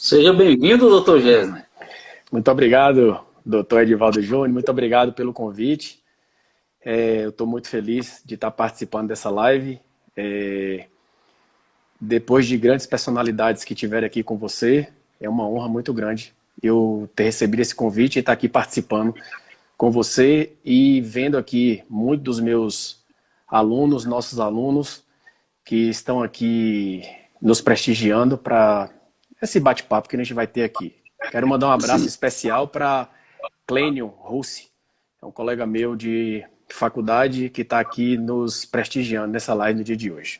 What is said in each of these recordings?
Seja bem-vindo, doutor Gessner. Muito obrigado, doutor Edivaldo Júnior. Muito obrigado pelo convite. Eu estou muito feliz de estar participando dessa live. Depois de grandes personalidades que tiveram aqui com você, é uma honra muito grande eu ter recebido esse convite e estar aqui participando com você e vendo aqui muitos dos meus alunos, nossos alunos, que estão aqui nos prestigiando para esse bate-papo que a gente vai ter aqui. Quero mandar um abraço Sim. especial para Clênio Russi, é um colega meu de faculdade que está aqui nos prestigiando nessa live no dia de hoje.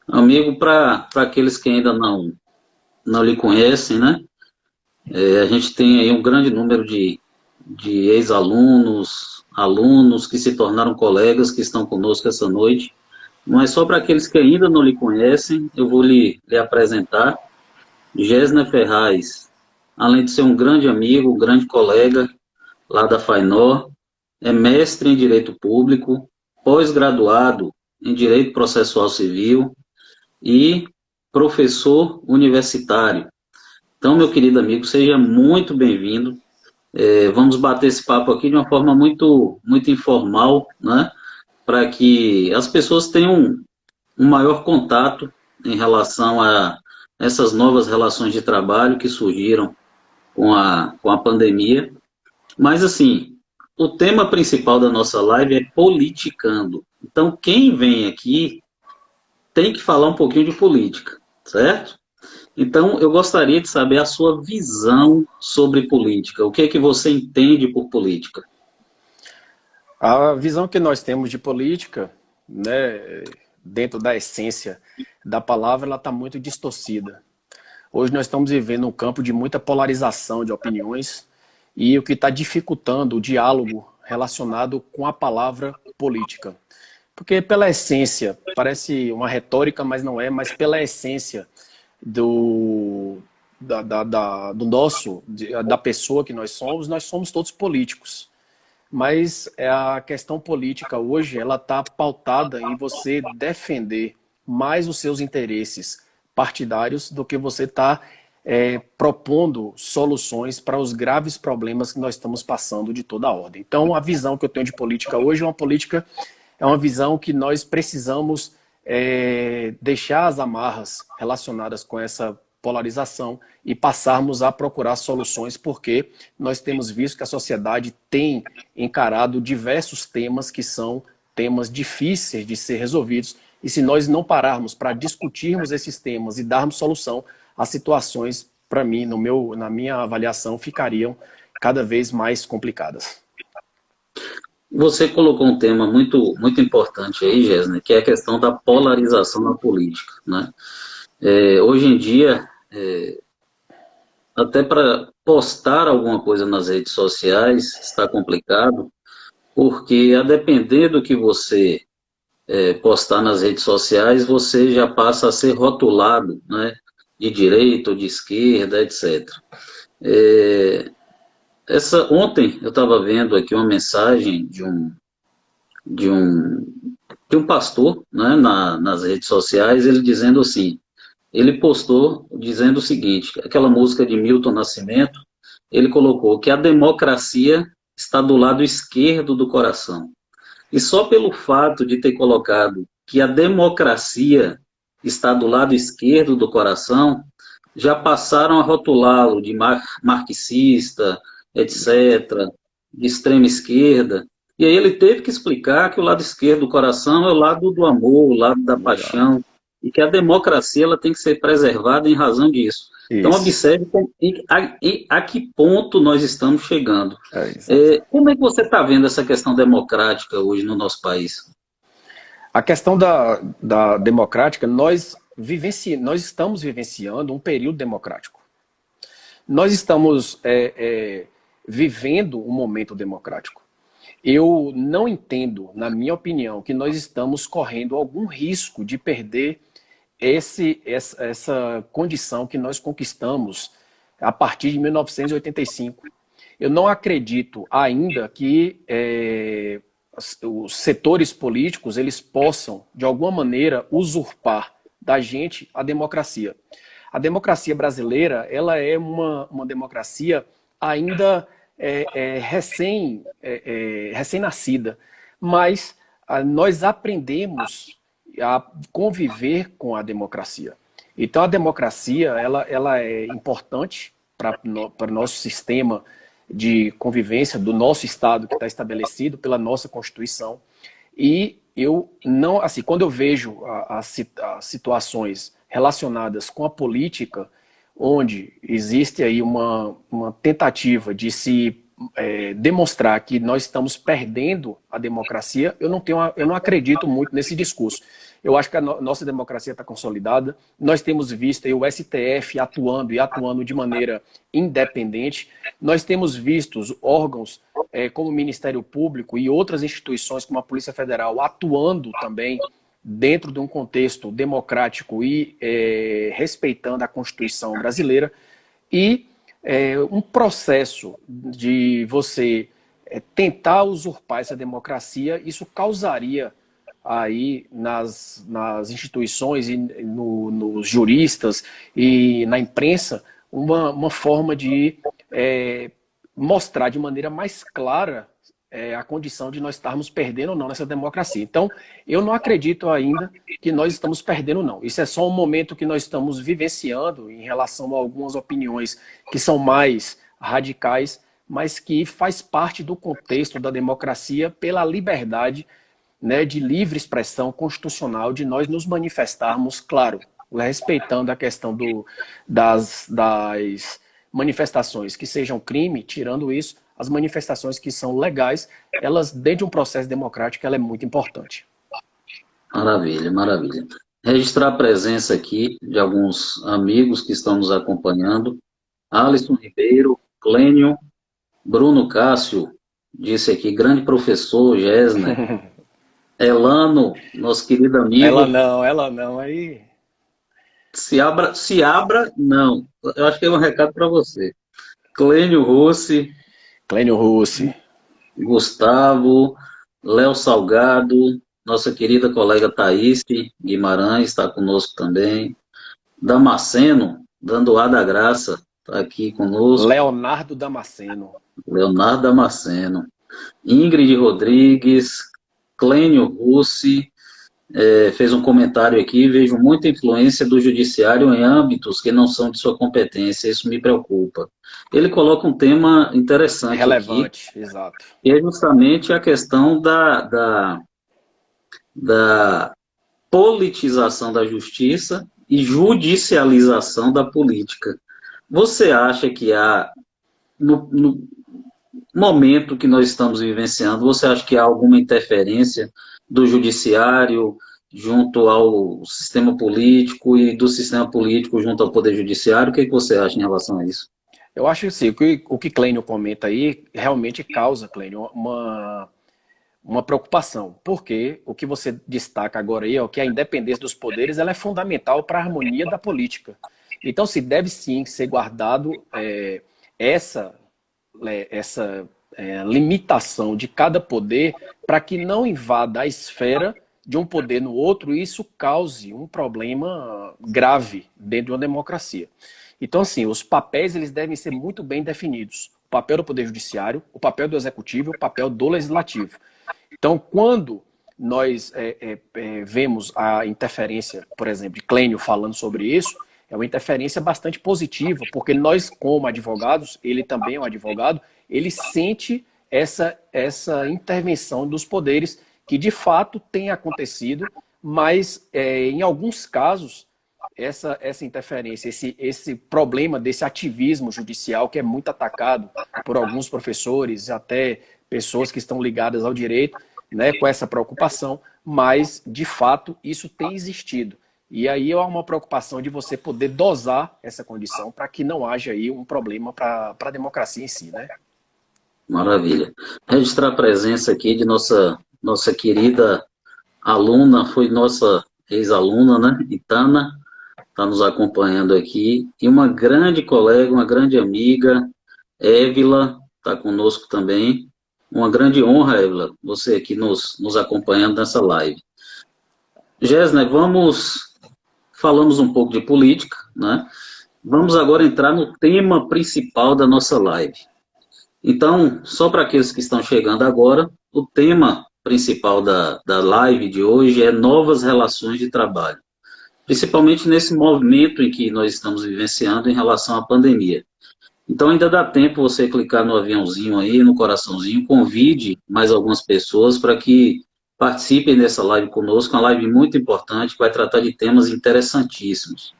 Amigo, para aqueles que ainda não lhe conhecem, né? A gente tem aí um grande número de ex-alunos, alunos que se tornaram colegas que estão conosco essa noite. Mas só para aqueles que ainda não lhe conhecem, eu vou lhe apresentar. Gessner Ferraz, além de ser um grande amigo, um grande colega lá da FAINOR, é mestre em Direito Público, pós-graduado em Direito Processual Civil e professor universitário. Então, meu querido amigo, seja muito bem-vindo. Vamos bater esse papo aqui de uma forma muito informal, né? Para que as pessoas tenham um maior contato em relação a essas novas relações de trabalho que surgiram com a pandemia. Mas, assim, o tema principal da nossa live é politicando. Então, quem vem aqui tem que falar um pouquinho de política, certo? Então, eu gostaria de saber a sua visão sobre política. O que é que você entende por política? A visão que nós temos de política, né, dentro da essência da palavra, ela está muito distorcida. Hoje nós estamos vivendo um campo de muita polarização de opiniões e o que está dificultando o diálogo relacionado com a palavra política. Porque pela essência, parece uma retórica, mas não é, mas pela essência do, da pessoa que nós somos todos políticos. Mas a questão política hoje, ela está pautada em você defender mais os seus interesses partidários do que você está propondo soluções para os graves problemas que nós estamos passando de toda a ordem. Então, a visão que eu tenho de política hoje é uma visão que nós precisamos deixar as amarras relacionadas com essa polarização e passarmos a procurar soluções, porque nós temos visto que a sociedade tem encarado diversos temas que são temas difíceis de ser resolvidos, e se nós não pararmos para discutirmos esses temas e darmos solução, as situações, para mim, na minha avaliação, ficariam cada vez mais complicadas. Você colocou um tema muito importante aí, Gessner, que é a questão da polarização na política, né? Hoje em dia, até para postar alguma coisa nas redes sociais está complicado, porque a depender do que você postar nas redes sociais, você já passa a ser rotulado, né? De direita ou de esquerda, etc. Ontem eu estava vendo aqui uma mensagem de um, de um pastor, né, nas redes sociais, ele dizendo assim, ele postou dizendo o seguinte, aquela música de Milton Nascimento, ele colocou que a democracia está do lado esquerdo do coração. E só pelo fato de ter colocado que a democracia está do lado esquerdo do coração, já passaram a rotulá-lo de marxista, etc., de extrema esquerda. E aí ele teve que explicar que o lado esquerdo do coração é o lado do amor, o lado da Legal. paixão, e que a democracia ela tem que ser preservada em razão disso. Então, Isso. observe a que ponto nós estamos chegando. Exato. Como é que você está vendo essa questão democrática hoje no nosso país? A questão da democrática, nós estamos vivenciando um período democrático. Nós estamos vivendo um momento democrático. Eu não entendo, na minha opinião, que nós estamos correndo algum risco de perder essa condição que nós conquistamos a partir de 1985. Eu não acredito ainda que os setores políticos eles possam, de alguma maneira, usurpar da gente a democracia. A democracia brasileira, ela é uma democracia ainda recém-nascida, mas nós aprendemos a conviver com a democracia. Então, a democracia ela é importante para o nosso sistema de convivência do nosso Estado, que está estabelecido pela nossa Constituição. E eu não, assim, quando eu vejo as situações relacionadas com a política, onde existe aí uma tentativa de se demonstrar que nós estamos perdendo a democracia, eu não acredito muito nesse discurso. Eu acho que a nossa democracia está consolidada. Nós temos visto aí o STF atuando de maneira independente. Nós temos visto os órgãos como o Ministério Público e outras instituições como a Polícia Federal atuando também dentro de um contexto democrático e respeitando a Constituição brasileira. E um processo de você tentar usurpar essa democracia, isso causaria aí nas instituições e nos juristas e na imprensa uma forma de mostrar de maneira mais clara a condição de nós estarmos perdendo ou não nessa democracia. Então, eu não acredito ainda que nós estamos perdendo, não. Isso é só um momento que nós estamos vivenciando em relação a algumas opiniões que são mais radicais, mas que faz parte do contexto da democracia pela liberdade, né, de livre expressão constitucional, de nós nos manifestarmos, claro, respeitando a questão das manifestações que sejam crime, tirando isso, as manifestações que são legais, elas, dentro de um processo democrático, ela é muito importante. Maravilha, maravilha. Registrar a presença aqui de alguns amigos que estão nos acompanhando. Alisson Ribeiro, Clênio, Bruno Cássio, disse aqui, grande professor, Gessner. Elano, nosso querido amigo. Ela não, aí... Se abra, não. Eu acho que é um recado para você. Clênio Rossi, Gustavo, Léo Salgado, nossa querida colega Thaís Guimarães está conosco também. Damasceno, dando ar da graça, está aqui conosco. Leonardo Damasceno. Ingrid Rodrigues, Clênio Rossi, fez um comentário aqui, vejo muita influência do judiciário em âmbitos que não são de sua competência, isso me preocupa. Ele coloca um tema interessante relevante, aqui, exato. que é justamente a questão da politização da justiça e judicialização da política. Você acha que no momento que nós estamos vivenciando, você acha que há alguma interferência do judiciário junto ao sistema político e do sistema político junto ao poder judiciário? O que você acha em relação a isso? Eu acho que sim, o que Clênio comenta aí realmente causa, Clênio, uma preocupação, porque o que você destaca agora aí é que a independência dos poderes ela é fundamental para a harmonia da política. Então, se deve sim ser guardado essa limitação de cada poder para que não invada a esfera de um poder no outro e isso cause um problema grave dentro de uma democracia. Então, assim, os papéis eles devem ser muito bem definidos. O papel do Poder Judiciário, o papel do Executivo e o papel do Legislativo. Então, quando nós vemos a interferência, por exemplo, de Clênio falando sobre isso, é uma interferência bastante positiva, porque nós, como advogados, ele também é um advogado, ele sente essa intervenção dos poderes que, de fato, tem acontecido, mas, em alguns casos, essa interferência, esse problema desse ativismo judicial que é muito atacado por alguns professores, até pessoas que estão ligadas ao direito, né, com essa preocupação, mas, de fato, isso tem existido. E aí há uma preocupação de você poder dosar essa condição para que não haja aí um problema para a democracia em si, né? Maravilha. Registrar a presença aqui de nossa querida aluna, foi nossa ex-aluna, né, Itana, está nos acompanhando aqui, e uma grande colega, uma grande amiga, Évila, está conosco também. Uma grande honra, Évila, você aqui nos acompanhando nessa live. Gessner, vamos falamos um pouco de política, né? Vamos agora entrar no tema principal da nossa live. Então, só para aqueles que estão chegando agora, o tema principal da live de hoje é novas relações de trabalho, principalmente nesse movimento em que nós estamos vivenciando em relação à pandemia. Então, ainda dá tempo você clicar no aviãozinho aí, no coraçãozinho, convide mais algumas pessoas para que participem dessa live conosco, uma live muito importante, que vai tratar de temas interessantíssimos.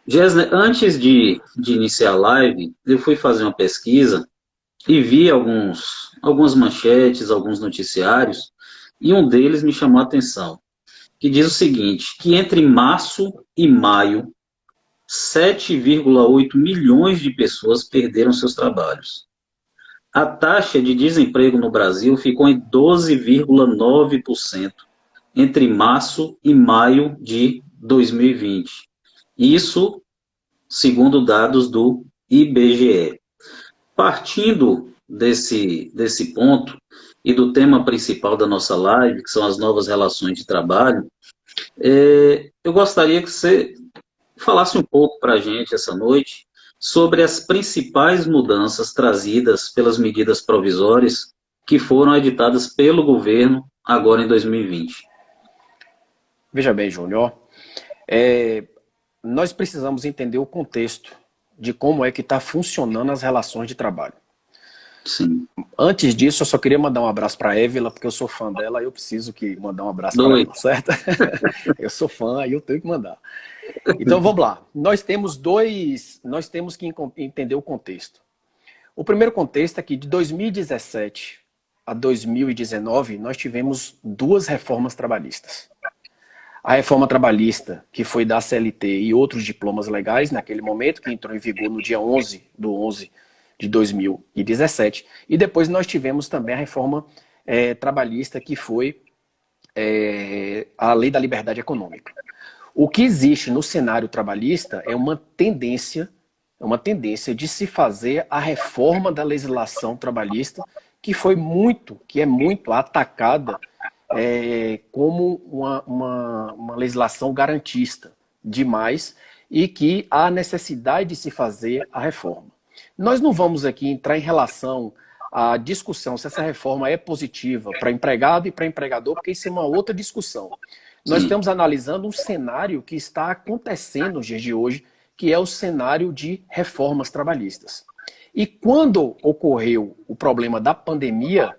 Gessner, antes de iniciar a live, eu fui fazer uma pesquisa e vi algumas manchetes, alguns noticiários, e um deles me chamou a atenção, que diz o seguinte, que entre março e maio, 7,8 milhões de pessoas perderam seus trabalhos. A taxa de desemprego no Brasil ficou em 12,9% entre março e maio de 2020. Isso segundo dados do IBGE. Partindo desse ponto e do tema principal da nossa live, que são as novas relações de trabalho, eu gostaria que você falasse um pouco para a gente essa noite sobre as principais mudanças trazidas pelas medidas provisórias que foram editadas pelo governo agora em 2020. Veja bem, Júnior, nós precisamos entender o contexto de como é que está funcionando as relações de trabalho. Sim. Antes disso, eu só queria mandar um abraço para a Évila, porque eu sou fã dela e eu preciso mandar um abraço para ela, certo? Eu sou fã e eu tenho que mandar. Então vamos lá. Nós temos que entender o contexto. O primeiro contexto é que de 2017 a 2019 nós tivemos duas reformas trabalhistas. A reforma trabalhista, que foi da CLT e outros diplomas legais naquele momento, que entrou em vigor no dia 11/11 de 2017. E depois nós tivemos também a reforma trabalhista, que foi a Lei da Liberdade Econômica. O que existe no cenário trabalhista é uma tendência de se fazer a reforma da legislação trabalhista, que é muito atacada como uma legislação garantista demais e que há necessidade de se fazer a reforma. Nós não vamos aqui entrar em relação à discussão se essa reforma é positiva para empregado e para empregador, porque isso é uma outra discussão. Nós estamos analisando um cenário que está acontecendo nos dias de hoje, que é o cenário de reformas trabalhistas. E quando ocorreu o problema da pandemia,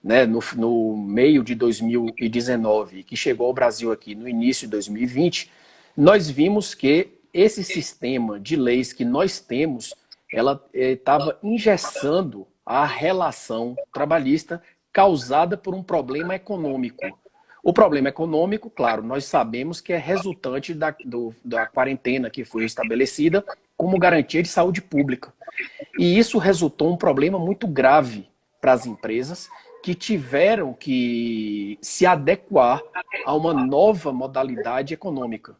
né, no meio de 2019, que chegou ao Brasil aqui no início de 2020, nós vimos que esse sistema de leis que nós temos, ela estava engessando a relação trabalhista causada por um problema econômico. O problema econômico, claro, nós sabemos que é resultante da quarentena que foi estabelecida como garantia de saúde pública. E isso resultou em um problema muito grave para as empresas que tiveram que se adequar a uma nova modalidade econômica.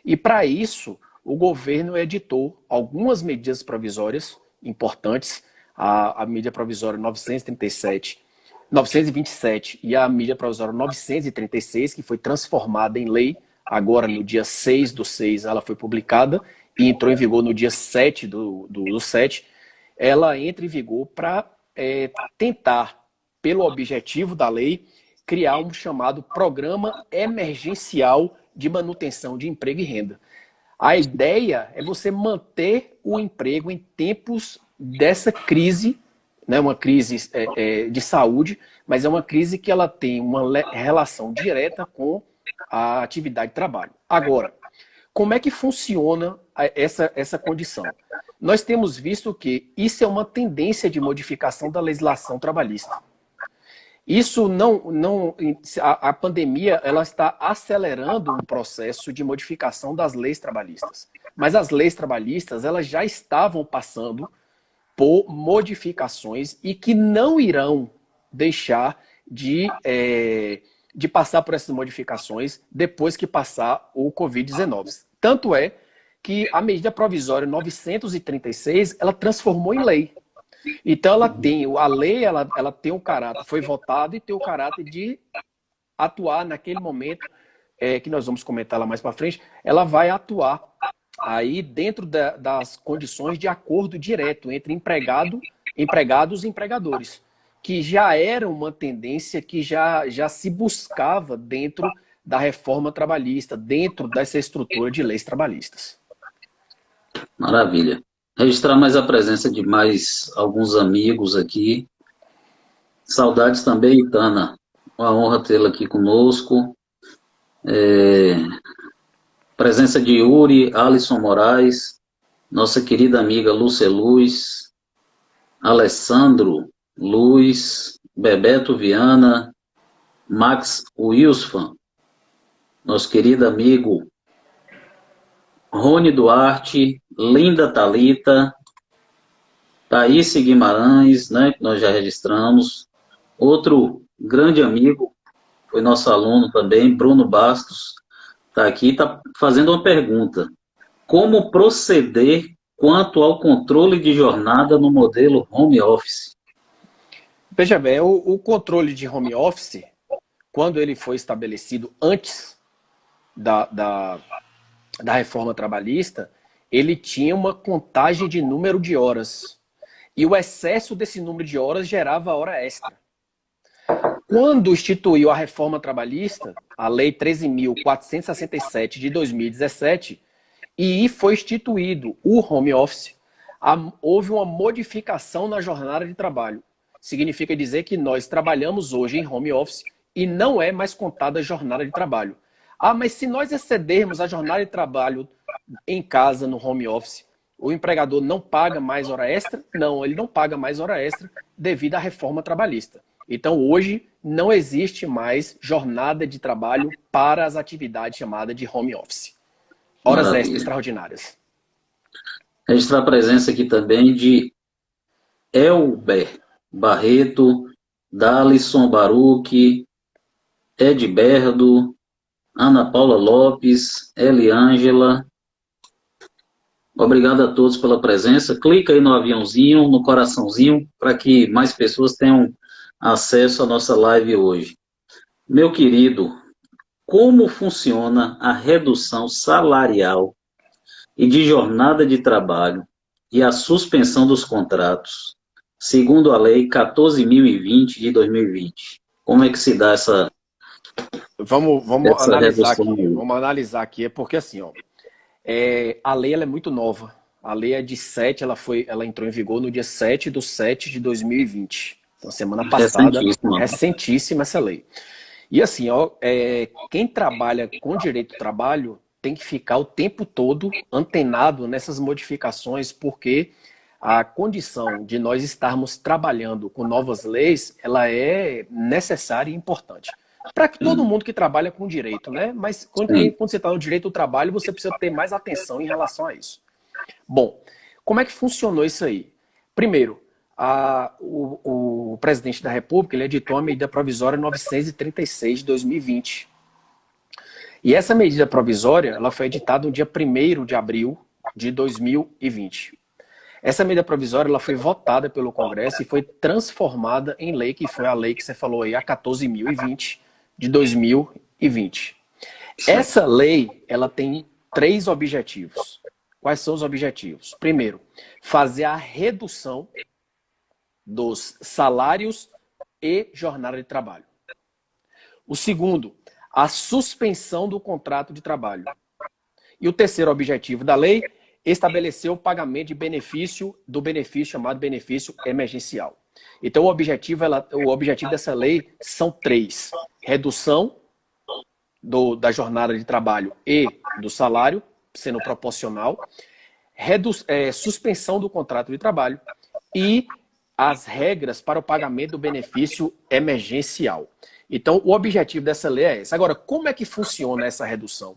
E para isso, o governo editou algumas medidas provisórias importantes, a medida provisória 927 e a medida provisória 936, que foi transformada em lei, agora no dia 6/6 ela foi publicada e entrou em vigor no dia 7/7, ela entra em vigor para tentar, pelo objetivo da lei, criar um chamado Programa Emergencial de Manutenção de Emprego e Renda. A ideia é você manter o emprego em tempos dessa crise, né, uma crise de saúde, mas é uma crise que ela tem uma relação direta com a atividade de trabalho. Agora, como é que funciona essa condição? Nós temos visto que isso é uma tendência de modificação da legislação trabalhista. Isso a pandemia ela está acelerando um processo de modificação das leis trabalhistas. Mas as leis trabalhistas elas já estavam passando por modificações e que não irão deixar de passar por essas modificações depois que passar o Covid-19. Tanto é que a medida provisória 936 ela transformou em lei. Então a lei ela tem o caráter, foi votada e tem o caráter de atuar naquele momento que nós vamos comentar lá mais para frente, ela vai atuar aí dentro das condições de acordo direto entre empregados e empregadores, que já era uma tendência que já se buscava dentro da reforma trabalhista, dentro dessa estrutura de leis trabalhistas. Maravilha. Registrar mais a presença de mais alguns amigos aqui. Saudades também, Itana. Uma honra tê-la aqui conosco. Presença de Yuri, Alisson Moraes, nossa querida amiga Lúcia Luz, Alessandro Luz, Bebeto Viana, Max Wilsfan, nosso querido amigo Rony Duarte, Linda Talita, Thaís Guimarães, né, que nós já registramos. Outro grande amigo, foi nosso aluno também, Bruno Bastos, está aqui, está fazendo uma pergunta. Como proceder quanto ao controle de jornada no modelo home office? Veja bem, o controle de home office, quando ele foi estabelecido antes da reforma trabalhista, ele tinha uma contagem de número de horas. E o excesso desse número de horas gerava hora extra. Quando instituiu a reforma trabalhista, a Lei 13.467 de 2017, e foi instituído o home office, houve uma modificação na jornada de trabalho. Significa dizer que nós trabalhamos hoje em home office e não é mais contada a jornada de trabalho. Ah, mas se nós excedermos a jornada de trabalho em casa, no home office, o empregador não paga mais hora extra? Não, ele não paga mais hora extra devido à reforma trabalhista. Então, hoje, não existe mais jornada de trabalho para as atividades chamadas de home office. Horas extras extraordinárias. Registrar a presença aqui também de Elber Barreto, Dalisson Baruch, Edberdo, Ana Paula Lopes, Eliângela. Obrigado a todos pela presença. Clica aí no aviãozinho, no coraçãozinho, para que mais pessoas tenham acesso à nossa live hoje. Meu querido, como funciona a redução salarial e de jornada de trabalho e a suspensão dos contratos, segundo a Lei 14.020 de 2020? Como é que se dá essa Vamos analisar aqui. Vamos analisar aqui, é porque assim, ó, a lei ela é muito nova. A lei é de 7, ela entrou em vigor no dia 7/7/2020. Então, semana passada, recentíssima essa lei. E assim, ó, quem trabalha com direito do trabalho tem que ficar o tempo todo antenado nessas modificações, porque a condição de nós estarmos trabalhando com novas leis, ela é necessária e importante. Para que todo mundo que trabalha com direito, né? Mas quando você está no direito do trabalho, você precisa ter mais atenção em relação a isso. Bom, como é que funcionou isso aí? Primeiro, o presidente da República ele editou a medida provisória 936 de 2020. E essa medida provisória ela foi editada no dia 1º de abril de 2020. Essa medida provisória ela foi votada pelo Congresso e foi transformada em lei, que foi a lei que você falou aí, a 14.020 de 2020. Essa lei ela tem 3 objetivos. Quais são os objetivos? Primeiro, fazer a redução dos salários e jornada de trabalho. O segundo, a suspensão do contrato de trabalho. E o terceiro objetivo da lei, estabelecer o pagamento de benefício chamado benefício emergencial. Então o objetivo dessa lei são 3. Redução da jornada de trabalho e do salário, sendo proporcional, suspensão do contrato de trabalho e as regras para o pagamento do benefício emergencial. Então, o objetivo dessa lei é esse. Agora, como é que funciona essa redução?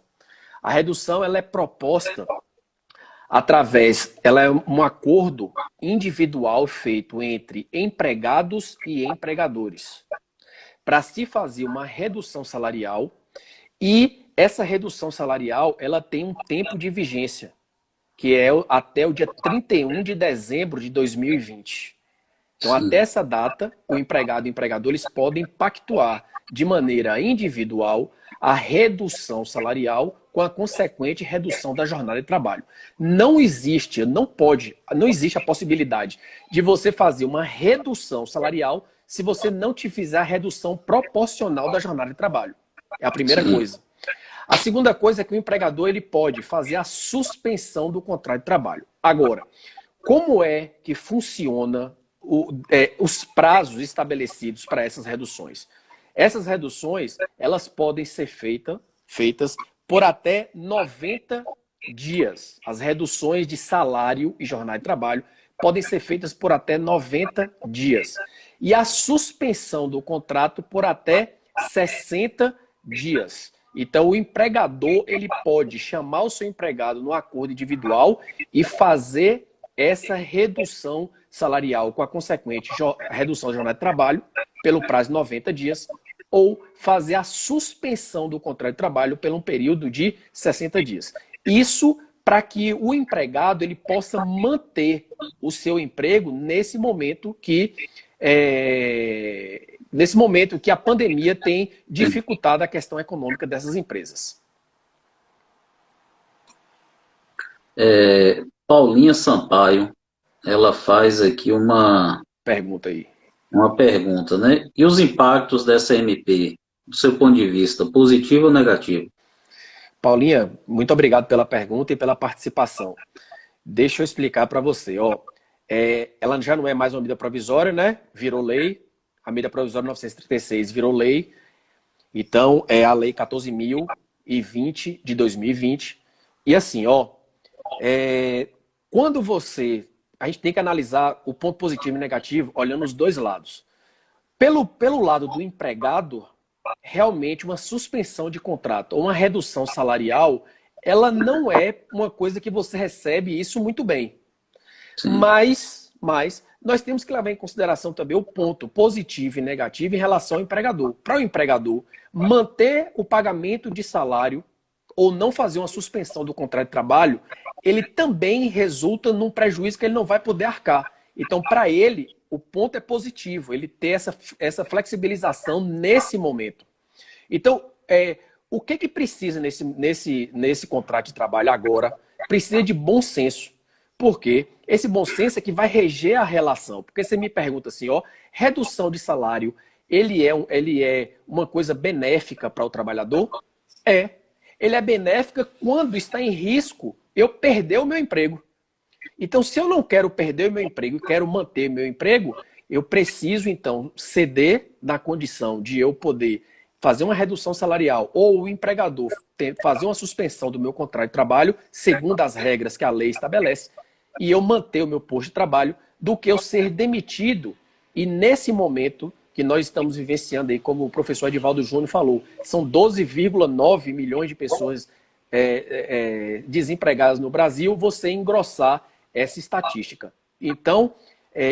A redução ela é proposta ela é um acordo individual feito entre empregados e empregadores para se fazer uma redução salarial, e essa redução salarial ela tem um tempo de vigência, que é até o dia 31 de dezembro de 2020. Então, até essa data, o empregado e o empregador eles podem pactuar de maneira individual a redução salarial com a consequente redução da jornada de trabalho. Não existe, não existe a possibilidade de você fazer uma redução salarial se você não te fizer a redução proporcional da jornada de trabalho. É a primeira coisa. A segunda coisa é que o empregador ele pode fazer a suspensão do contrato de trabalho. Agora, como é que funciona os prazos estabelecidos para essas reduções? Essas reduções elas podem ser feitas por até 90 dias. As reduções de salário e jornada de trabalho podem ser feitas por até 90 dias. E a suspensão do contrato por até 60 dias. Então, o empregador ele pode chamar o seu empregado no acordo individual e fazer essa redução salarial com a consequente redução da jornada de trabalho pelo prazo de 90 dias ou fazer a suspensão do contrato de trabalho por um período de 60 dias. Isso para que o empregado ele possa manter o seu emprego nesse momento que a pandemia tem dificultado a questão econômica dessas empresas. Paulinha Sampaio, ela faz aqui uma pergunta aí. Uma pergunta, né? E os impactos dessa MP, do seu ponto de vista, positivo ou negativo? Paulinha, muito obrigado pela pergunta e pela participação. Deixa eu explicar para você. Ela já não é mais uma medida provisória, né? Virou lei. A medida provisória 936 virou lei. Então, é a lei 14.020 de 2020. E assim, quando a gente tem que analisar o ponto positivo e negativo olhando os dois lados. Pelo lado do empregado, realmente uma suspensão de contrato ou uma redução salarial, ela não é uma coisa que você recebe isso muito bem. Mas nós temos que levar em consideração também o ponto positivo e negativo em relação ao empregador. Para o empregador, manter o pagamento de salário ou não fazer uma suspensão do contrato de trabalho, ele também resulta num prejuízo que ele não vai poder arcar. Então, para ele, o ponto é positivo, ele ter essa flexibilização nesse momento. Então, o que precisa nesse contrato de trabalho agora? Precisa de bom senso. Por quê? Esse bom senso é que vai reger a relação. Porque você me pergunta assim, redução de salário, ele é uma coisa benéfica para o trabalhador? Ele é benéfica quando está em risco eu perder o meu emprego. Então, se eu não quero perder o meu emprego e quero manter o meu emprego, eu preciso, então, ceder na condição de eu poder fazer uma redução salarial ou o empregador fazer uma suspensão do meu contrato de trabalho, segundo as regras que a lei estabelece, e eu manter o meu posto de trabalho, do que eu ser demitido. E nesse momento que nós estamos vivenciando aí, como o professor Edivaldo Júnior falou, são 12,9 milhões de pessoas desempregadas no Brasil, você engrossar essa estatística. Então,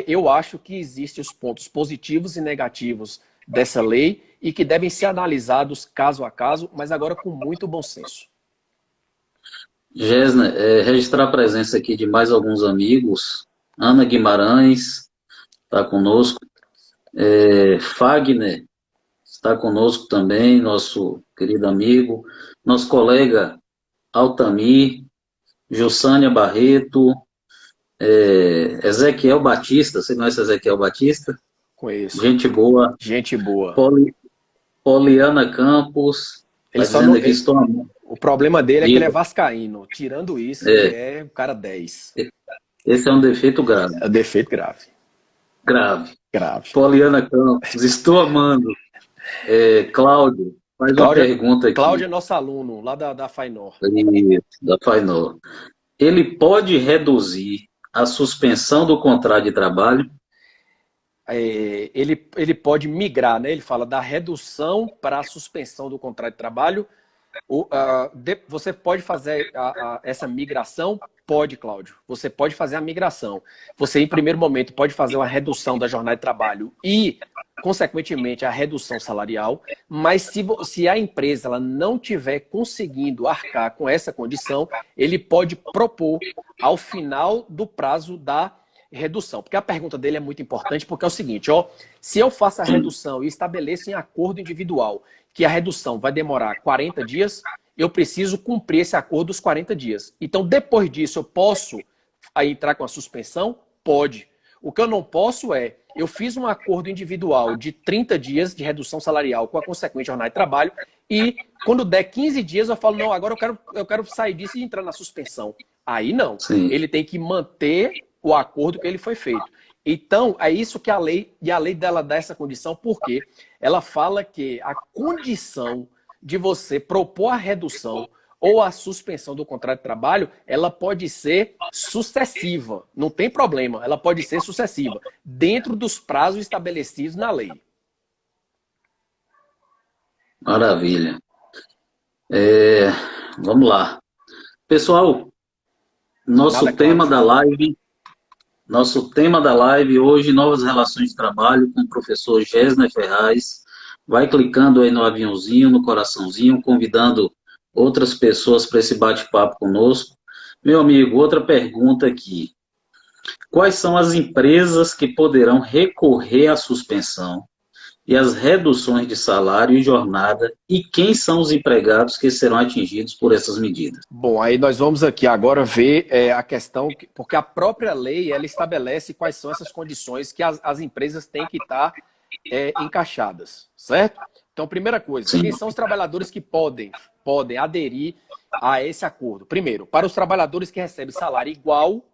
eu acho que existem os pontos positivos e negativos dessa lei e que devem ser analisados caso a caso, mas agora com muito bom senso. Gesner, registrar a presença aqui de mais alguns amigos. Ana Guimarães está conosco. Fagner está conosco também, nosso querido amigo. Nosso colega Altamir, Jussânia Barreto, Ezequiel Batista. Você conhece Ezequiel Batista? Conheço. Gente boa. Gente boa. Poliana Campos. Ele só não... O problema dele é que ele é vascaíno. Tirando isso, ele é um cara 10. Esse é um defeito grave. É um defeito grave. Grave. Poliana Campos, estou amando. Cláudio, faz uma pergunta aqui. Cláudio é nosso aluno, lá da FAINOR. Isso, da FAINOR. Ele pode reduzir a suspensão do contrato de trabalho? Ele pode migrar, né? Ele fala da redução para a suspensão do contrato de trabalho. Você pode fazer essa migração? Pode, Cláudio. Você pode fazer a migração. Você, em primeiro momento, pode fazer uma redução da jornada de trabalho e, consequentemente, a redução salarial. Mas se a empresa ela não estiver conseguindo arcar com essa condição, ele pode propor ao final do prazo da redução. Porque a pergunta dele é muito importante, porque é o seguinte, se eu faço a redução e estabeleço em acordo individual que a redução vai demorar 40 dias, eu preciso cumprir esse acordo dos 40 dias. Então, depois disso, eu posso aí entrar com a suspensão? Pode. O que eu não posso é, eu fiz um acordo individual de 30 dias de redução salarial com a consequente jornada de trabalho e quando der 15 dias eu falo, não, agora eu quero sair disso e entrar na suspensão. Aí não. Sim. Ele tem que manter o acordo que ele foi feito. Então, é isso que a lei dela dá essa condição, porque ela fala que a condição de você propor a redução ou a suspensão do contrato de trabalho, ela pode ser sucessiva, não tem problema, ela pode ser sucessiva, dentro dos prazos estabelecidos na lei. Maravilha. Vamos lá. Pessoal, Nada claro. Nosso tema da live hoje, novas relações de trabalho com o professor Gessner Ferraz. Vai clicando aí no aviãozinho, no coraçãozinho, convidando outras pessoas para esse bate-papo conosco. Meu amigo, outra pergunta aqui. Quais são as empresas que poderão recorrer à suspensão e às reduções de salário e jornada e quem são os empregados que serão atingidos por essas medidas? Bom, aí nós vamos aqui agora ver a questão, porque a própria lei ela estabelece quais são essas condições que as empresas têm que estar encaixadas, certo? Então, primeira coisa, Sim. quem são os trabalhadores que podem aderir a esse acordo? Primeiro, para os trabalhadores que recebem salário igual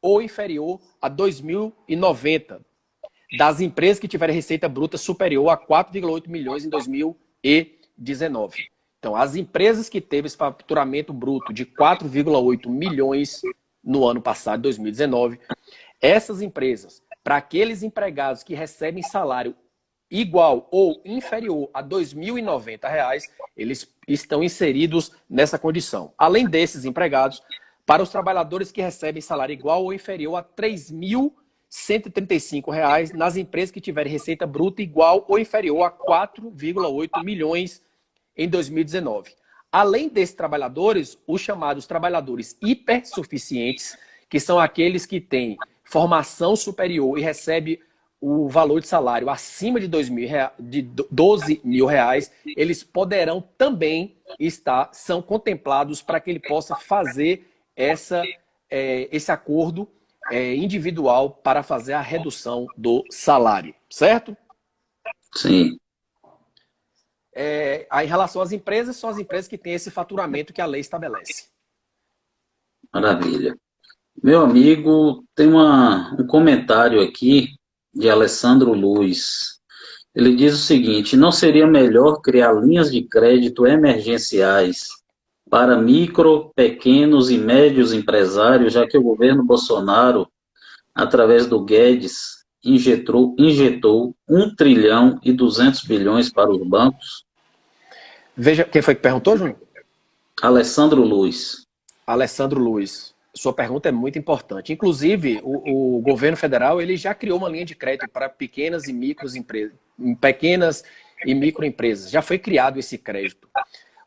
ou inferior a 2.090, das empresas que tiverem receita bruta superior a 4,8 milhões em 2019. Então, as empresas que teve esse faturamento bruto de 4,8 milhões no ano passado, 2019, essas empresas, para aqueles empregados que recebem salário igual ou inferior a R$ 2.090, eles estão inseridos nessa condição. Além desses empregados, para os trabalhadores que recebem salário igual ou inferior a R$ 3.135, nas empresas que tiverem receita bruta igual ou inferior a 4,8 milhões em 2019. Além desses trabalhadores, os chamados trabalhadores hipersuficientes, que são aqueles que têm formação superior e recebem o valor de salário acima de R$ 12.000, eles poderão também são contemplados para que ele possa fazer esse acordo individual para fazer a redução do salário, certo? Sim. Aí, em relação às empresas, são as empresas que têm esse faturamento que a lei estabelece. Maravilha. Meu amigo, tem um comentário aqui de Alessandro Luiz. Ele diz o seguinte: não seria melhor criar linhas de crédito emergenciais para micro, pequenos e médios empresários, já que o governo Bolsonaro, através do Guedes, injetou 1 trilhão e 200 bilhões para os bancos? Veja, quem foi que perguntou, Júnior? Alessandro Luiz. Alessandro Luiz, sua pergunta é muito importante. Inclusive, o governo federal ele já criou uma linha de crédito para pequenas e microempresas. Já foi criado esse crédito.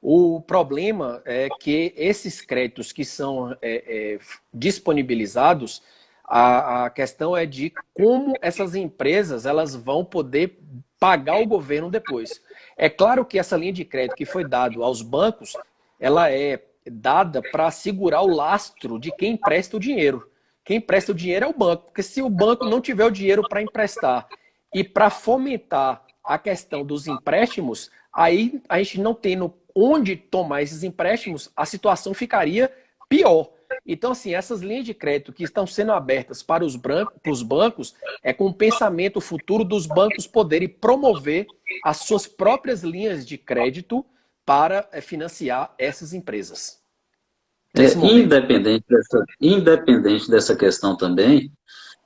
O problema é que esses créditos que são disponibilizados, a questão é de como essas empresas elas vão poder pagar o governo depois. É claro que essa linha de crédito que foi dada aos bancos, ela é dada para segurar o lastro de quem empresta o dinheiro. Quem empresta o dinheiro é o banco, porque se o banco não tiver o dinheiro para emprestar e para fomentar a questão dos empréstimos, aí a gente não tendo onde tomar esses empréstimos, a situação ficaria pior. Então, assim, essas linhas de crédito que estão sendo abertas para os bancos, é com o pensamento futuro dos bancos poderem promover as suas próprias linhas de crédito para financiar essas empresas. Independente dessa questão também,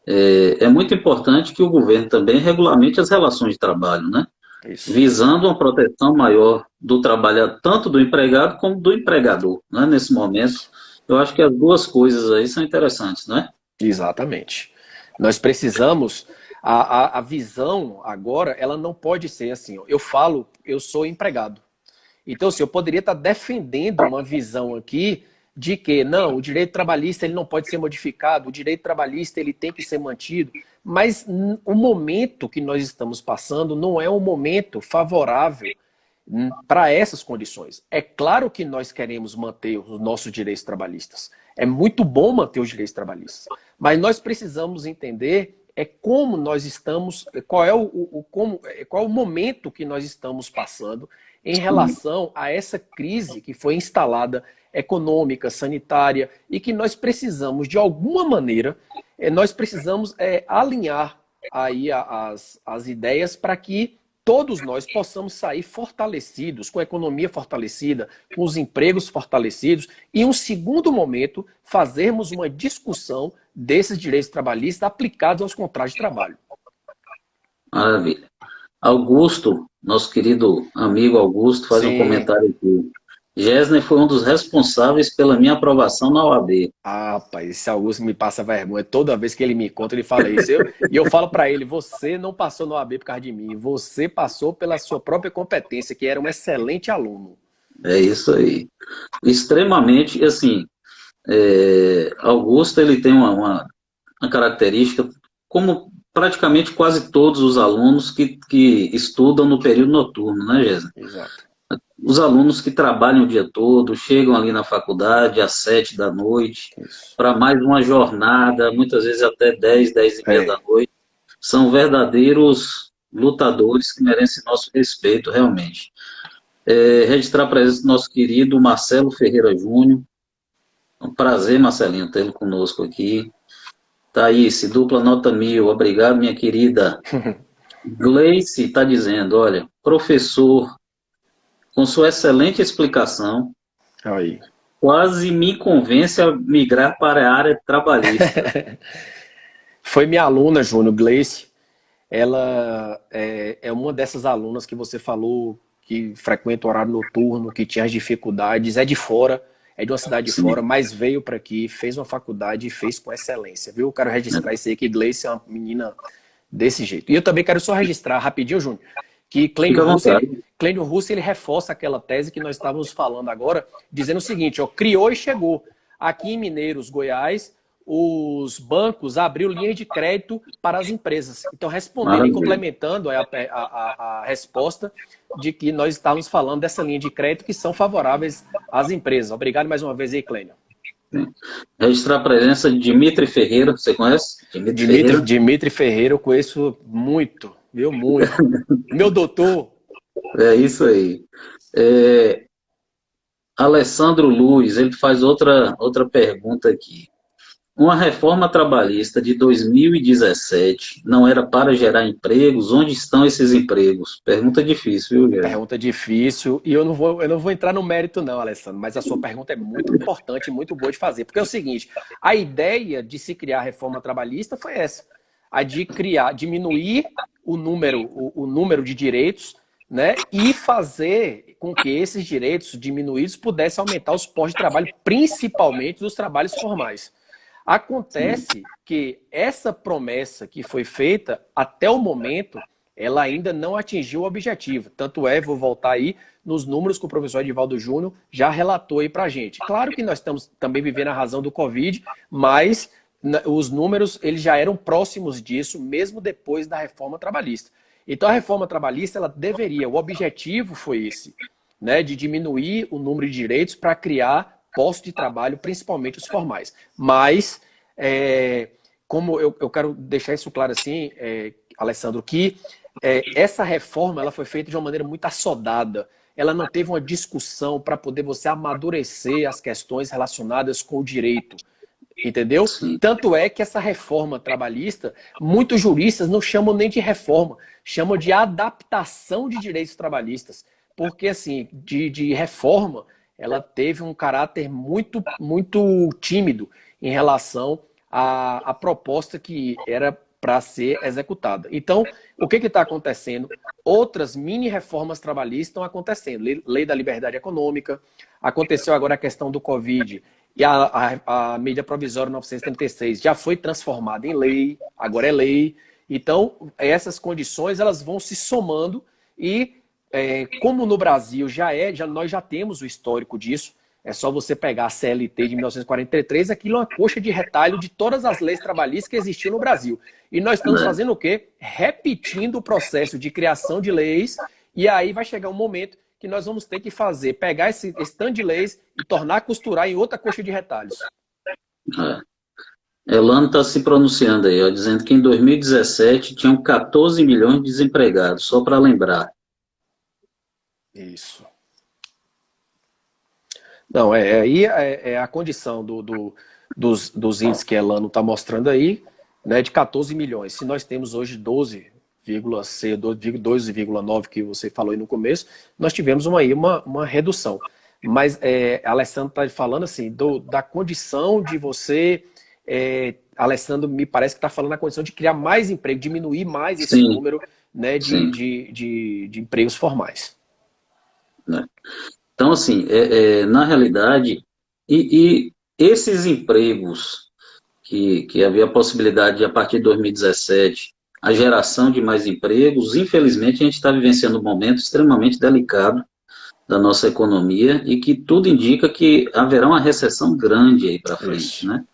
é muito importante que o governo também regulamente as relações de trabalho, né? Isso. Visando uma proteção maior do trabalhador, tanto do empregado como do empregador, né? Nesse momento. Isso. Eu acho que as duas coisas aí são interessantes, né? Exatamente. Nós precisamos, a visão agora, ela não pode ser assim. Eu falo, eu sou empregado. Então, assim, eu poderia estar defendendo uma visão aqui de que, não, o direito trabalhista ele não pode ser modificado, o direito trabalhista ele tem que ser mantido, mas o momento que nós estamos passando não é um momento favorável para essas condições. É claro que nós queremos manter os nossos direitos trabalhistas. É muito bom manter os direitos trabalhistas. Mas nós precisamos entender como nós estamos, qual é o momento que nós estamos passando em relação a essa crise que foi instalada econômica, sanitária, e que nós precisamos, de alguma maneira, nós precisamos alinhar aí as ideias para que todos nós possamos sair fortalecidos, com a economia fortalecida, com os empregos fortalecidos, e, em um segundo momento, fazermos uma discussão desses direitos trabalhistas aplicados aos contratos de trabalho. Maravilha. Augusto, nosso querido amigo Augusto, faz um comentário aqui. Gessner foi um dos responsáveis pela minha aprovação na OAB. Ah, rapaz, esse Augusto me passa vergonha. Toda vez que ele me conta, ele fala isso. E eu falo para ele, você não passou na OAB por causa de mim, você passou pela sua própria competência, que era um excelente aluno. É isso aí. Extremamente, assim, Augusto, ele tem uma característica, como praticamente quase todos os alunos que estudam no período noturno, né, Gessner? Exato. Os alunos que trabalham o dia todo, chegam ali na faculdade às 7 da noite, para mais uma jornada, muitas vezes até 10, 10 e meia da noite, são verdadeiros lutadores que merecem nosso respeito, realmente. Registrar a presença do nosso querido Marcelo Ferreira Júnior. É um prazer, Marcelinho, tê-lo conosco aqui. Thaís, dupla nota 1000, obrigado, minha querida. Gleice está dizendo, olha, professor, com sua excelente explicação, aí, quase me convence a migrar para a área trabalhista. Foi minha aluna, Júnior, Gleice. Ela é uma dessas alunas que você falou que frequenta o horário noturno, que tinha as dificuldades, é de fora, é de uma cidade de fora, mas veio para aqui, fez uma faculdade e fez com excelência, viu? Eu quero registrar isso aí, que Gleice é uma menina desse jeito. E eu também quero só registrar rapidinho, Júnior, que Clênio Russo ele reforça aquela tese que nós estávamos falando agora, dizendo o seguinte, ó, criou e chegou. Aqui em Mineiros, Goiás, os bancos abriram linhas de crédito para as empresas. Então, respondendo e complementando a resposta de que nós estávamos falando dessa linha de crédito que são favoráveis às empresas. Obrigado mais uma vez aí, Clênio. Registrar a presença de Dimitri Ferreira, você conhece? Dimitri Ferreira, eu conheço muito, viu? Muito. Meu doutor. É isso aí. Alessandro Luiz, ele faz outra pergunta aqui. Uma reforma trabalhista de 2017 não era para gerar empregos? Onde estão esses empregos? Pergunta difícil, viu, Guilherme? Pergunta difícil. E eu não vou entrar no mérito não, Alessandro, mas a sua pergunta é muito importante e muito boa de fazer. Porque é o seguinte, a ideia de se criar a reforma trabalhista foi essa. A de diminuir o número de direitos, né, e fazer com que esses direitos diminuídos pudessem aumentar os postos de trabalho, principalmente dos trabalhos formais. Acontece que essa promessa que foi feita, até o momento, ela ainda não atingiu o objetivo. Tanto vou voltar aí nos números que o professor Edivaldo Júnior já relatou aí para a gente. Claro que nós estamos também vivendo a razão do Covid, mas os números eles já eram próximos disso, mesmo depois da reforma trabalhista. Então a reforma trabalhista, o objetivo foi esse, né, de diminuir o número de direitos para criar postos de trabalho, principalmente os formais. Mas, como eu quero deixar isso claro assim, Alessandro, que essa reforma ela foi feita de uma maneira muito assodada. Ela não teve uma discussão para poder você amadurecer as questões relacionadas com o direito. Entendeu? Sim. Tanto é que essa reforma trabalhista, muitos juristas não chamam nem de reforma, chamam de adaptação de direitos trabalhistas. Porque, assim, de reforma, ela teve um caráter muito, muito tímido em relação à proposta que era para ser executada. Então, o que está acontecendo? Outras mini-reformas trabalhistas estão acontecendo. Lei da Liberdade Econômica, aconteceu agora a questão do Covid, e a medida provisória 936 já foi transformada em lei, agora é lei. Então, essas condições elas vão se somando e como no Brasil nós já temos o histórico disso, é só você pegar a CLT de 1943, aquilo é uma coxa de retalho de todas as leis trabalhistas que existiam no Brasil. E nós estamos fazendo o quê? Repetindo o processo de criação de leis, e aí vai chegar um momento que nós vamos ter que fazer, pegar esse tanto de leis e tornar a costurar em outra coxa de retalhos. Elano está se pronunciando aí, ó, dizendo que em 2017 tinham 14 milhões de desempregados, só para lembrar. Isso. Não, aí é a condição dos índices que Elano está mostrando aí, né, de 14 milhões. Se nós temos hoje 12,9 que você falou aí no começo, nós tivemos uma redução. Mas a Alessandro está falando assim, da condição de você... Alessandro me parece que está falando na condição de criar mais emprego, diminuir mais esse número, né, de empregos formais. Então, assim, na realidade, e esses empregos que havia a possibilidade de, a partir de 2017, a geração de mais empregos, infelizmente a gente está vivenciando um momento extremamente delicado da nossa economia e que tudo indica que haverá uma recessão grande aí para frente, né?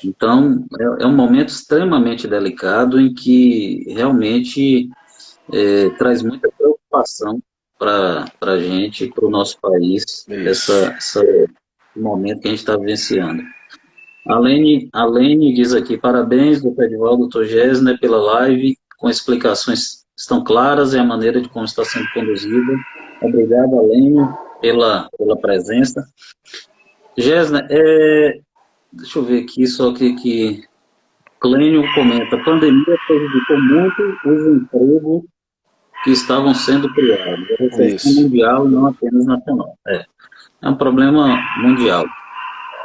Então, é um momento extremamente delicado em que realmente traz muita preocupação para a gente, para o nosso país, esse momento que a gente está vivenciando. A Lene diz aqui, parabéns, doutor Edivaldo, doutor Gessner, pela live, com explicações estão claras e a maneira de como está sendo conduzida. Obrigado, Lene, pela presença. Gessner, deixa eu ver aqui, só que Clênio comenta, a pandemia prejudicou muito os empregos que estavam sendo criados. A recessão mundial e não apenas nacional. É um problema mundial.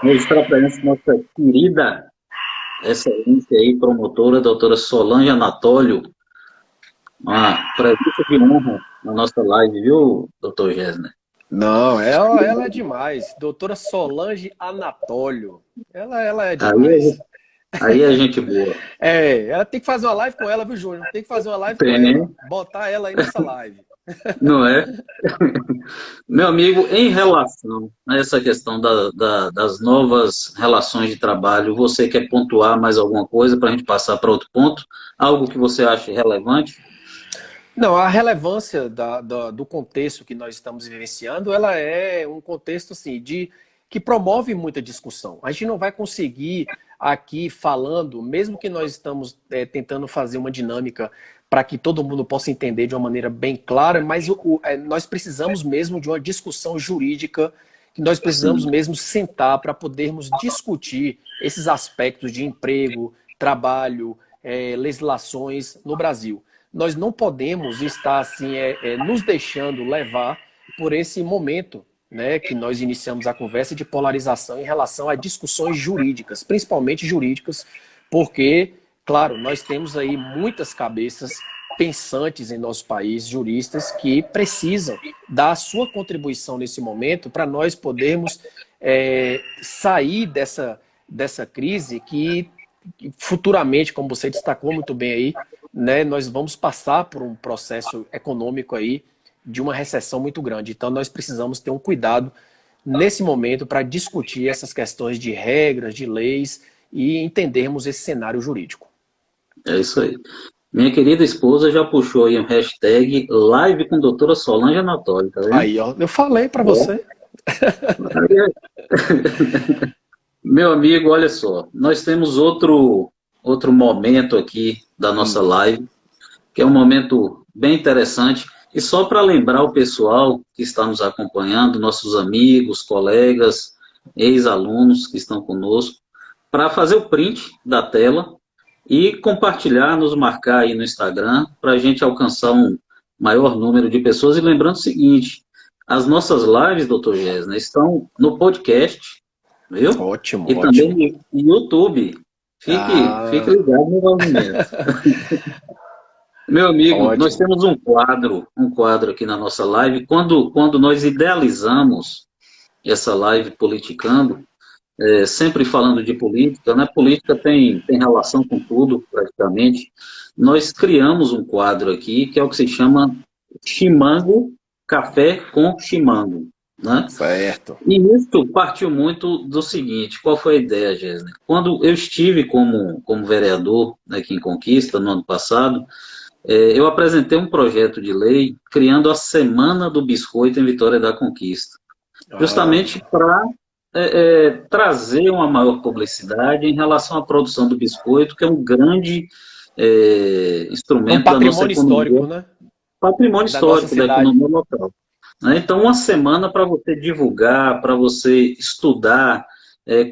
Registrar a presença da nossa querida excelência aí, promotora, doutora Solange Anatólio, uma presença de honra na nossa live, viu, doutor Gessner? Não, ela é demais. Doutora Solange Anatólio. Ela é demais. Aí é gente boa. Ela tem que fazer uma live com ela, viu, Júnior? Tem que fazer uma live com ela. Botar ela aí nessa live. Não é? Meu amigo, em relação a essa questão das novas relações de trabalho, você quer pontuar mais alguma coisa para a gente passar para outro ponto? Algo que você acha relevante? Não, a relevância do contexto que nós estamos vivenciando, ela é um contexto assim, que promove muita discussão. A gente não vai conseguir aqui falando, mesmo que nós estamos tentando fazer uma dinâmica para que todo mundo possa entender de uma maneira bem clara, mas nós precisamos mesmo de uma discussão jurídica, que nós precisamos mesmo sentar para podermos discutir esses aspectos de emprego, trabalho, legislações no Brasil. Nós não podemos estar assim, nos deixando levar por esse momento, né, que nós iniciamos a conversa de polarização em relação a discussões jurídicas, principalmente jurídicas, porque, claro, nós temos aí muitas cabeças pensantes em nosso país, juristas, que precisam dar a sua contribuição nesse momento para nós podermos sair dessa crise que futuramente, como você destacou muito bem aí, né, nós vamos passar por um processo econômico aí de uma recessão muito grande. Então, nós precisamos ter um cuidado nesse momento para discutir essas questões de regras, de leis e entendermos esse cenário jurídico. É isso aí. Minha querida esposa já puxou aí um hashtag live com doutora Solange Anatólio, tá vendo? Aí, ó, eu falei para você. Meu amigo, olha só, nós temos outro momento aqui da nossa live, que é um momento bem interessante. E só para lembrar o pessoal que está nos acompanhando, nossos amigos, colegas, ex-alunos que estão conosco, para fazer o print da tela e compartilhar, nos marcar aí no Instagram, para a gente alcançar um maior número de pessoas. E lembrando o seguinte, as nossas lives, doutor Gessner, estão no podcast, viu? Ótimo, e também no YouTube. Fique ligado no movimento. Meu amigo, ótimo. Nós temos um quadro aqui na nossa live. Quando nós idealizamos essa live politicando, sempre falando de política, né? Política tem relação com tudo, praticamente. Nós criamos um quadro aqui, que é o que se chama Chimango, Café com Chimango. Né? Certo. E isso partiu muito do seguinte, qual foi a ideia, Gessner? Quando eu estive como vereador aqui em Conquista, no ano passado, eu apresentei um projeto de lei criando a Semana do Biscoito em Vitória da Conquista, Ah, justamente para trazer uma maior publicidade em relação à produção do biscoito, que é um grande é um instrumento da nossa patrimônio economia, histórico, né? patrimônio Da nossa histórico da cidade. economia local. Né? Então, uma semana para você divulgar, para você estudar,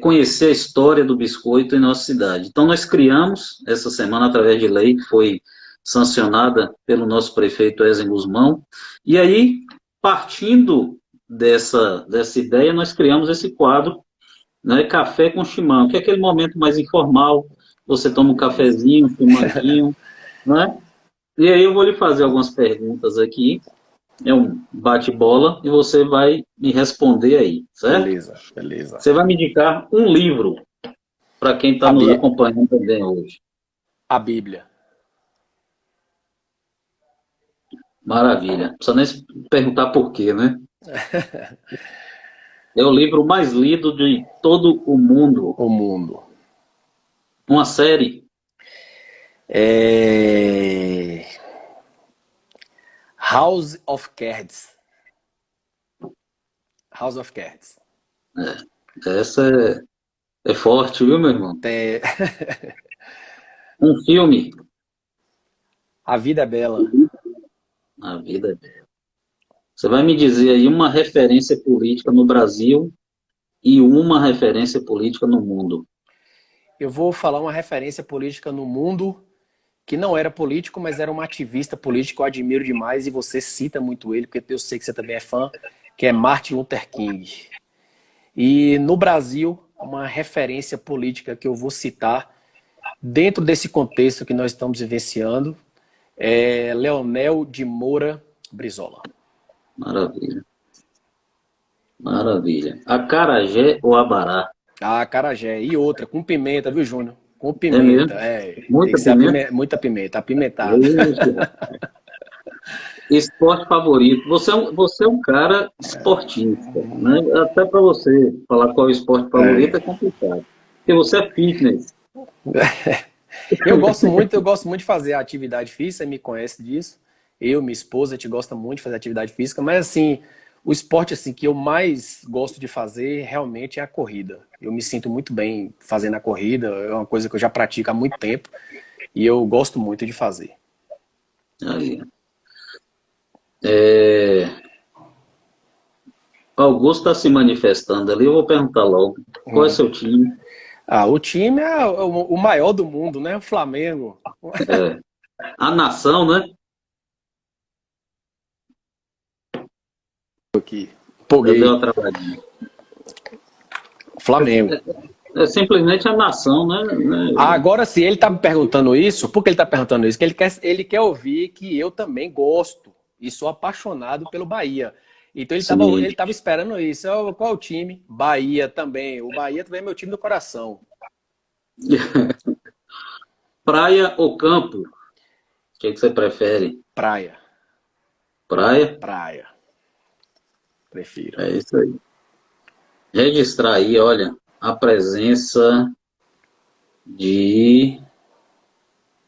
conhecer a história do biscoito em nossa cidade. Então, nós criamos essa semana através de lei, que foi sancionada pelo nosso prefeito Ezen Guzmão, e aí, partindo dessa ideia, nós criamos esse quadro, né, Café com Chimão, que é aquele momento mais informal, você toma um cafezinho, um chimanguinho, né? E aí eu vou lhe fazer algumas perguntas aqui, é um bate-bola, e você vai me responder aí, certo? Beleza, beleza. Você vai me indicar um livro para quem está A, nos Bí- acompanhando também hoje. a Bíblia. Maravilha. Não precisa nem se perguntar por quê, né? É o livro mais lido de todo o mundo. O mundo. Uma série. É... House of Cards. House of Cards. Essa é forte, viu, meu irmão? Tem... Um filme. A Vida é Bela. A vida é bela. Você vai me dizer aí uma referência política no Brasil e uma referência política no mundo. Eu vou falar uma referência política no mundo que não era político, mas era um ativista político que eu admiro demais e você cita muito ele, porque eu sei que você também é fã, que é Martin Luther King. E no Brasil, uma referência política que eu vou citar, dentro desse contexto que nós estamos vivenciando, é Leonel de Moura Brizola. Maravilha. Maravilha. Acarajé ou abará? Ah, acarajé. E outra, com pimenta, viu, Júnior? Com É pimenta, mesmo? Tem que Muita ser pimenta? muita pimenta, apimentada. Ixi, esporte favorito. Você é um cara esportista, né? Até para você falar qual é o esporte favorito é complicado. Porque você é fitness. Eu gosto muito de fazer atividade física, você me conhece disso. Eu, minha esposa, a gente gosta muito de fazer atividade física, mas assim, o esporte assim que eu mais gosto de fazer realmente é a corrida. Eu me sinto muito bem fazendo a corrida, é uma coisa que eu já pratico há muito tempo e eu gosto muito de fazer. Aí. É, Augusto está se manifestando ali, eu vou perguntar logo. Qual é Hum. seu time? Ah, o time é o maior do mundo, né? O Flamengo. É, a nação, né? Aqui. Eu dei Empolguei. uma travadinha. Flamengo. É simplesmente a nação, né? Agora, se ele está me perguntando isso, por que ele está perguntando isso? Que ele quer ouvir que eu também gosto e sou apaixonado pelo Bahia. Então Sim. ele tava esperando isso. Qual é o time? Bahia também. O Bahia também é meu time do coração. Praia ou campo? O que você prefere? Praia. Praia? Praia. Prefiro. É isso aí. Registrar aí, olha, a presença de,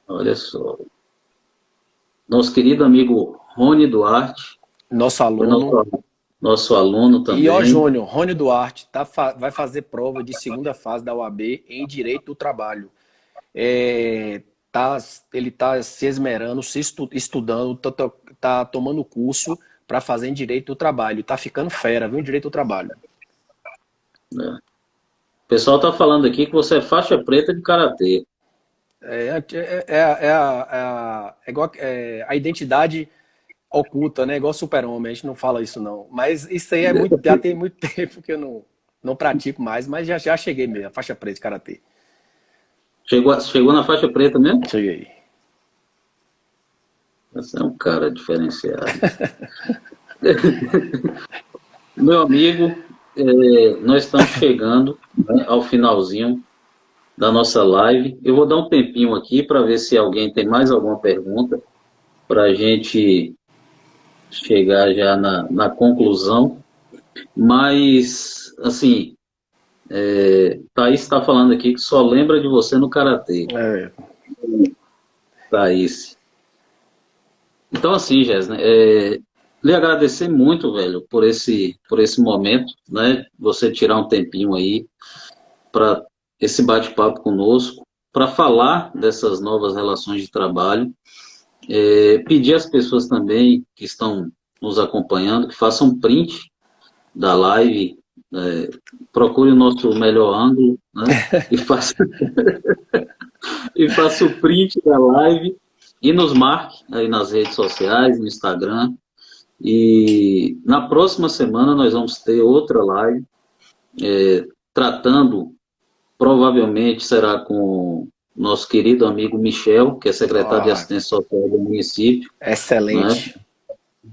olha só, nosso querido amigo Rony Duarte, Nosso foi aluno. nosso aluno E ó, também. Júnior, Rony Duarte vai fazer prova de segunda fase da UAB em Direito do Trabalho. É, ele está se esmerando, estudando, tá tomando curso para fazer em Direito do Trabalho. Tá ficando fera, viu, em Direito do Trabalho. Né? O pessoal está falando aqui que você é faixa preta de karatê. É igual a identidade oculta, né? Igual super-homem, a gente não fala isso não. Mas isso aí já tem muito tempo que eu não pratico mais, mas já cheguei mesmo, a faixa preta de karatê. Chegou na faixa preta mesmo? Cheguei. Você é um cara diferenciado. Meu amigo, nós estamos chegando, né, ao finalzinho da nossa live. Eu vou dar um tempinho aqui para ver se alguém tem mais alguma pergunta para a gente chegar já na conclusão. Mas, assim, Thaís está falando aqui que só lembra de você no karatê. É, Thaís. Então, assim, Jéssica, lhe agradecer muito, velho, por esse momento, né? Você tirar um tempinho aí para esse bate-papo conosco, para falar dessas novas relações de trabalho. Pedir às pessoas também que estão nos acompanhando que façam print da live, procure o nosso melhor ângulo, né? E faça, e faça o print da live e nos marque aí nas redes sociais, no Instagram. E na próxima semana nós vamos ter outra live tratando, provavelmente será com nosso querido amigo Michel, que é secretário de Ó, Assistência Social do município, né? excelente.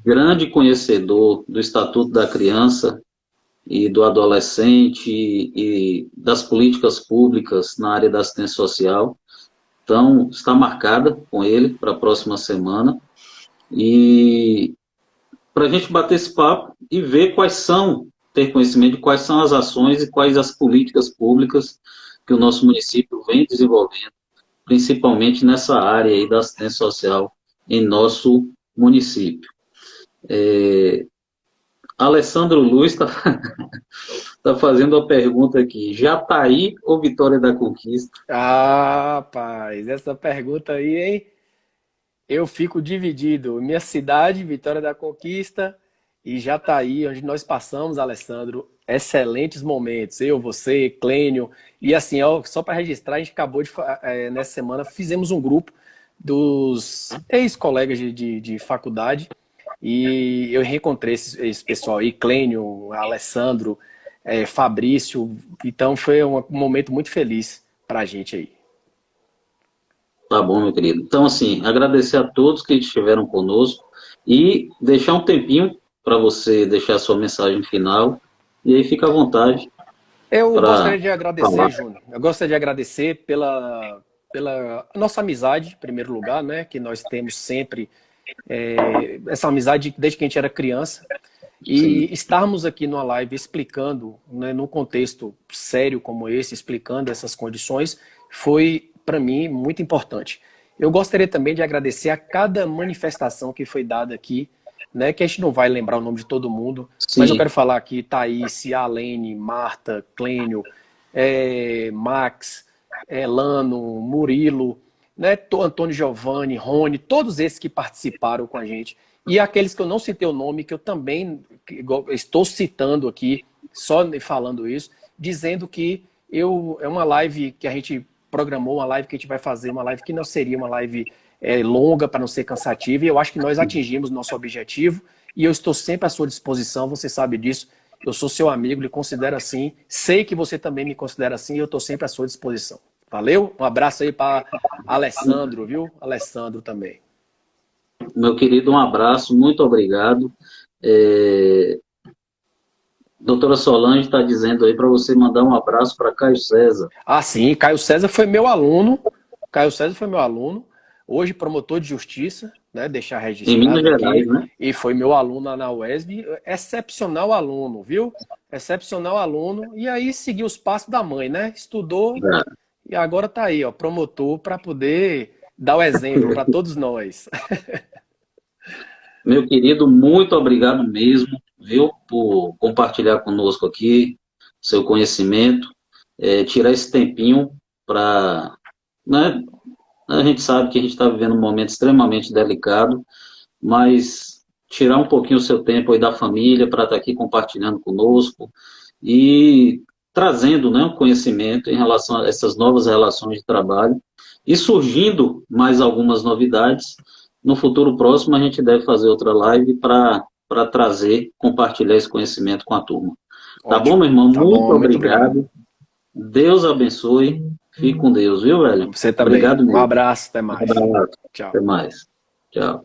Grande conhecedor do Estatuto da Criança e do Adolescente e das políticas públicas na área da assistência social. Então, está marcada com ele para a próxima semana. E para a gente bater esse papo e ver ter conhecimento de quais são as ações e quais as políticas públicas que o nosso município vem desenvolvendo, principalmente nessa área aí da assistência social em nosso município. Alessandro Luiz está tá fazendo a pergunta aqui: Jataí ou Vitória da Conquista? Ah, rapaz, essa pergunta aí, hein? Eu fico dividido. Minha cidade, Vitória da Conquista, e Jataí, onde nós passamos, Alessandro, excelentes momentos. Eu, você, Clênio. E assim, ó, só para registrar, a gente acabou nessa semana, fizemos um grupo dos ex-colegas de faculdade e eu reencontrei esse pessoal aí, Clênio, Alessandro, Fabrício. Então foi um momento muito feliz para a gente aí. Tá bom, meu querido. Então, assim, agradecer a todos que estiveram conosco e deixar um tempinho para você deixar a sua mensagem final. E aí fica à vontade Eu para gostaria de agradecer, falar. Júnior. Eu gostaria de agradecer pela nossa amizade, em primeiro lugar, né? Que nós temos sempre essa amizade desde que a gente era criança. Sim, E estarmos aqui numa live explicando, né, num contexto sério como esse, explicando essas condições, foi, para mim, muito importante. Eu gostaria também de agradecer a cada manifestação que foi dada aqui, né, que a gente não vai lembrar o nome de todo mundo, mas eu sim, quero falar aqui Thaís, Alene, Marta, Clênio, Max, Lano, Murilo, né, Antônio Giovanni, Rony, todos esses que participaram com a gente. E aqueles que eu não citei o nome, que eu também estou citando aqui, só falando isso, dizendo que é uma live que a gente programou, uma live que a gente vai fazer, uma live que não seria uma live longa para não ser cansativa, e eu acho que nós atingimos nosso objetivo, e eu estou sempre à sua disposição, você sabe disso, eu sou seu amigo, lhe considero assim, sei que você também me considera assim, e eu estou sempre à sua disposição. Valeu? Um abraço aí para Alessandro, viu? Alessandro também. meu querido, um abraço, muito obrigado. É, Doutora Solange está dizendo aí para você mandar um abraço para Caio César, Ah, sim, Caio César foi meu aluno. Caio César foi meu aluno. Hoje promotor de justiça, né? Deixar em Minas registrado Gerais, aqui. né? E foi meu aluno lá na UESB. Excepcional aluno, viu? Excepcional aluno. E aí seguiu os passos da mãe, né? Estudou e agora tá aí, ó, promotor para poder dar o exemplo para todos nós. Meu querido, muito obrigado mesmo, viu, por compartilhar conosco aqui seu conhecimento, tirar esse tempinho para, né, a gente sabe que a gente está vivendo um momento extremamente delicado, mas tirar um pouquinho o seu tempo aí da família para estar aqui compartilhando conosco e trazendo, né, um conhecimento em relação a essas novas relações de trabalho e surgindo mais algumas novidades. No futuro próximo, a gente deve fazer outra live para trazer, compartilhar esse conhecimento com a turma. Tá bom, Ótimo. meu irmão? Tá Muito bom, muito obrigado. obrigado. Deus abençoe. Fique com Deus, viu, velho? Você também. Obrigado Um mesmo. abraço, até Um mais. abraço. Tchau. Até mais. Tchau.